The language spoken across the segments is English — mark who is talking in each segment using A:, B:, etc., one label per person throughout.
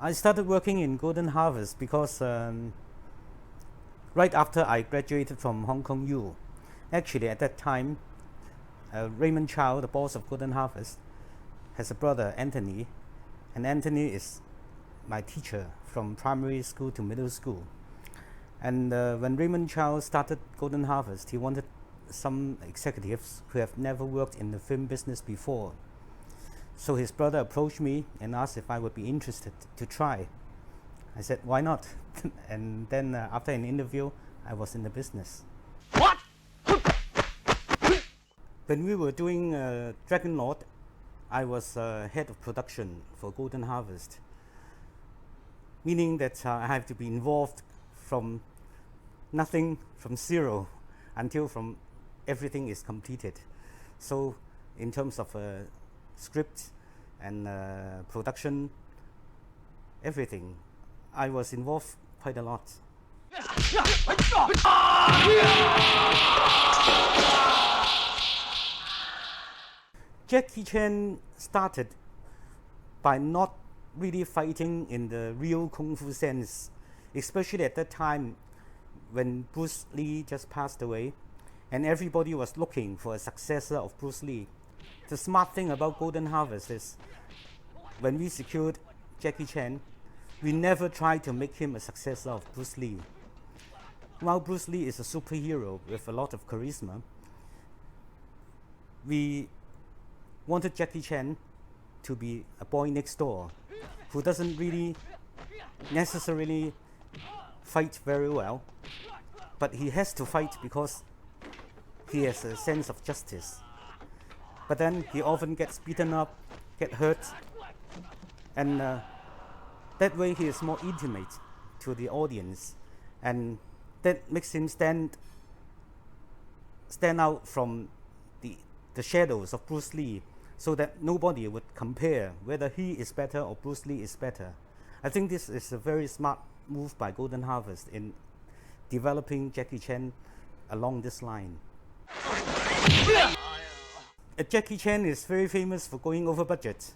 A: I started working in Golden Harvest because right after I graduated from Hong Kong U. Actually, at that time, Raymond Chow, the boss of Golden Harvest, has a brother, Anthony, and Anthony is my teacher from primary school to middle school. And when Raymond Chow started Golden Harvest, he wanted some executives who have never worked in the film business before. So his brother approached me and asked if I would be interested to try. I said, why not? And then after an interview, I was in the business.
B: What?
A: When we were doing Dragon Lord, I was head of production for Golden Harvest, meaning that I have to be involved from nothing, from zero, until from everything is completed. So in terms of script and production, everything, I was involved quite a lot. Jackie Chan started by not really fighting in the real Kung Fu sense, especially at that time when Bruce Lee just passed away and everybody was looking for a successor of Bruce Lee. The smart thing about Golden Harvest is when we secured Jackie Chan, we never tried to make him a successor of Bruce Lee. While Bruce Lee is a superhero with a lot of charisma, we wanted Jackie Chan to be a boy next door who doesn't really necessarily fight very well, but he has to fight because he has a sense of justice. But then he often gets beaten up, get hurt, and that way he is more intimate to the audience, and that makes him stand out from the shadows of Bruce Lee, so that nobody would compare whether he is better or Bruce Lee is better. I think this is a very smart move by Golden Harvest in developing Jackie Chan along this line. Jackie Chan is very famous for going over budget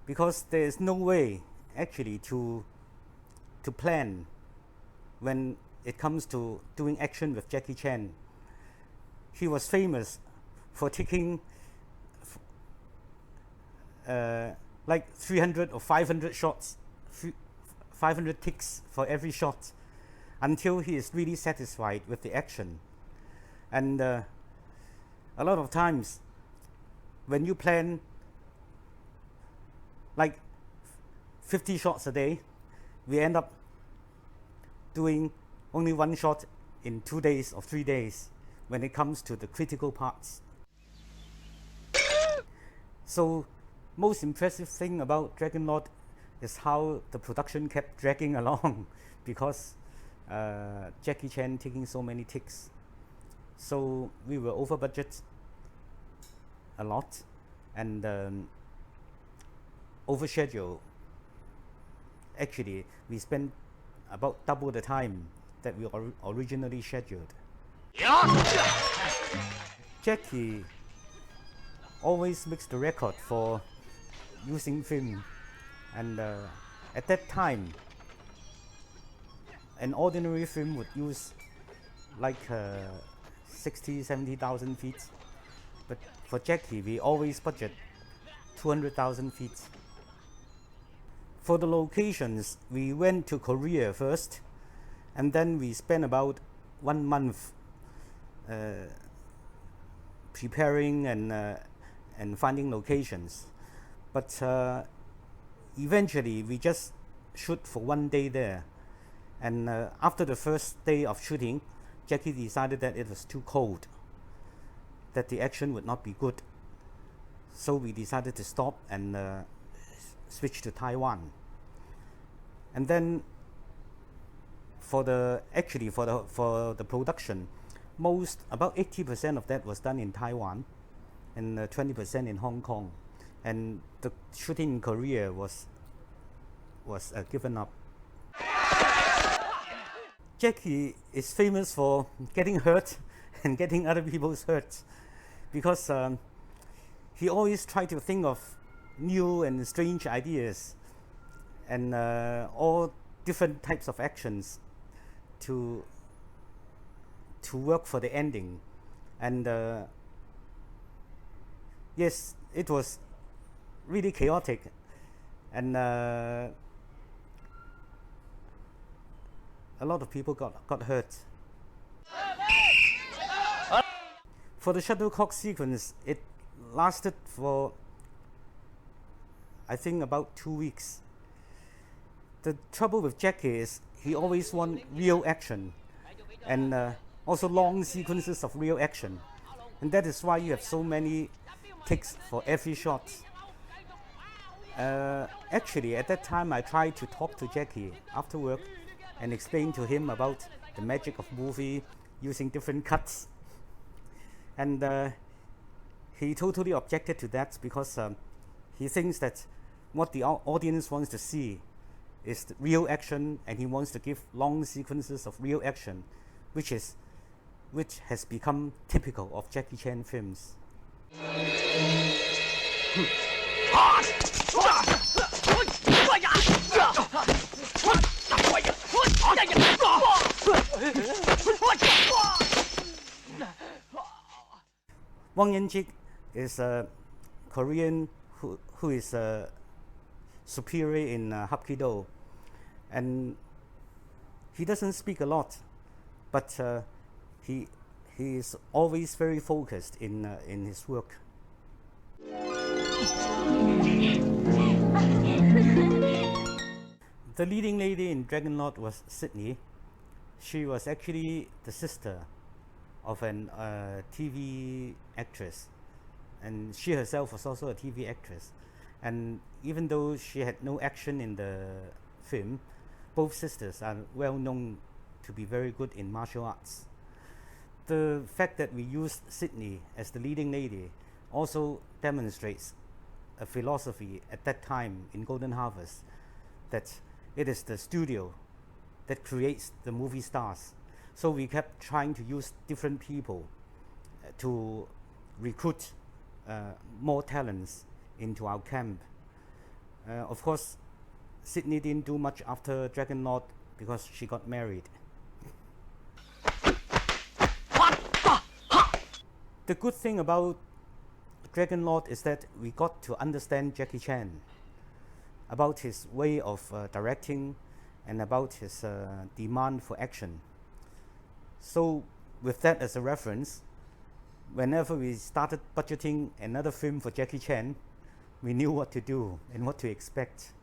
A: because there is no way actually to plan when it comes to doing action with Jackie Chan. He was famous for taking like 300 or 500 shots, 500 takes for every shot, until he is really satisfied with the action. And a lot of times when you plan like 50 shots a day, we end up doing only one shot in 2 days or 3 days when it comes to the critical parts. So most impressive thing about Dragon Lord is how the production kept dragging along because Jackie Chan taking so many takes. So we were over budget a lot and over schedule. Actually, we spent about double the time that we originally scheduled. Jackie always makes the record for using film, and at that time an ordinary film would use like 60,000-70,000 feet, but for Jackie we always budget 200,000 feet. For the locations, we went to Korea first, and then we spent about 1 month preparing and finding locations. But eventually we just shoot for 1 day there, and after the first day of shooting, Jackie decided that it was too cold, that the action would not be good, so we decided to stop and switch to Taiwan. And then for the production, about 80% of that was done in Taiwan and 20% in Hong Kong, and the shooting in Korea was given up. Jackie is famous for getting hurt and getting other people's hurt because he always tried to think of new and strange ideas, and all different types of actions to work for the ending. And yes, it was really chaotic, and a lot of people got hurt. For the shuttlecock sequence, it lasted for, I think, about 2 weeks. The trouble with Jackie is he always wants real action, and also long sequences of real action, and that is why you have so many takes for every shot. Actually, at that time, I tried to talk to Jackie after work and explain to him about the magic of movie using different cuts, and he totally objected to that because he thinks that what the audience wants to see is real action, and he wants to give long sequences of real action, which has become typical of Jackie Chan films. Wang Yanjik is a Korean who is a superior in Hapkido, and he doesn't speak a lot, but he is always very focused in his work. The leading lady in Dragon Lord was Sydney. She was actually the sister of an TV actress, and she herself was also a TV actress. And even though she had no action in the film, both sisters are well known to be very good in martial arts. The fact that we used Sydney as the leading lady also demonstrates a philosophy at that time in Golden Harvest, that it is the studio that creates the movie stars. So we kept trying to use different people to recruit more talents into our camp. Of course, Sydney didn't do much after Dragon Lord because she got married. The good thing about Dragon Lord is that we got to understand Jackie Chan, about his way of directing and about his demand for action. So with that as a reference, whenever we started budgeting another film for Jackie Chan, we knew what to do and what to expect.